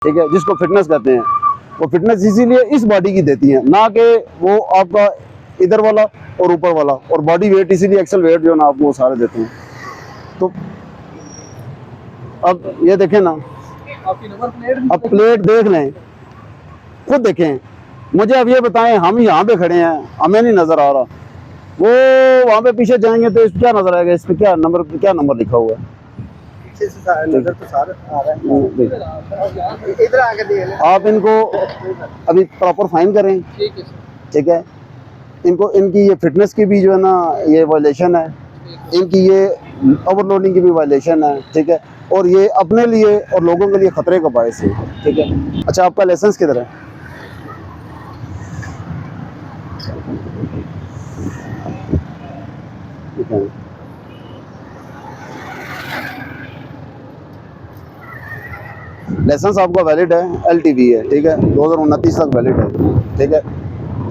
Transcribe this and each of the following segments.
ठीक है, जिसको फिटनेस कहते हैं। वो फिटनेस इसीलिए इस बॉडी की देती है, ना कि वो आपका इधर वाला और ऊपर वाला, और बॉडी वेट इसीलिए एक्सल वेट जो है ना आपको वो सारे देते हैं। तो अब ये देखें ना, अब प्लेट देख लें, खुद देखें, मुझे अब ये बताएं, हम यहाँ पे खड़े हैं, हमें नहीं नजर आ रहा, वो वहाँ पे पीछे जाएंगे तो इस क्या नजर आएगा, इस पे क्या नंबर लिखा हुआ है? नजर तो सारा आ रहा है, इधर आके देख लें। आप इनको अभी प्रॉपर फाइन करें, ठीक है। इनको इनकी ये फिटनेस की भी जो है ना ये वायलेशन है, इनकी ये ओवरलोडिंग की भी वायलेशन है, ठीक है। और ये अपने लिए और लोगों के लिए खतरे का बायस है, ठीक है। अच्छा, आपका लाइसेंस किधर है? ठीक है, लाइसेंस आपका वैलिड है, LTV है, ठीक है, 2029 तक वैलिड है, ठीक है।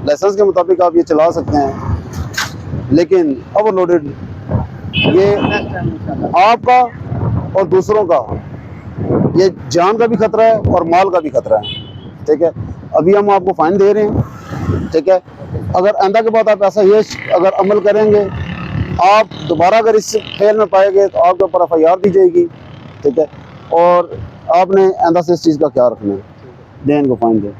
लाइसेंस के मुताबिक आप ये चला सकते हैं, लेकिन ओवरलोडेड ये आपका और दूसरों का, ये जान का भी खतरा है और माल का भी खतरा है, ठीक है। अभी हम आपको फाइन दे रहे हैं, ठीक है। अगर आइंदा के बाद आप ऐसा ये अगर अमल करेंगे, आप दोबारा अगर इस फेल में पाएंगे तो आपके ऊपर FIR दी जाएगी, ठीक है। और आपने आइंदा से इस चीज़ का ख्याल रखना है, दें इनको फाइन दें।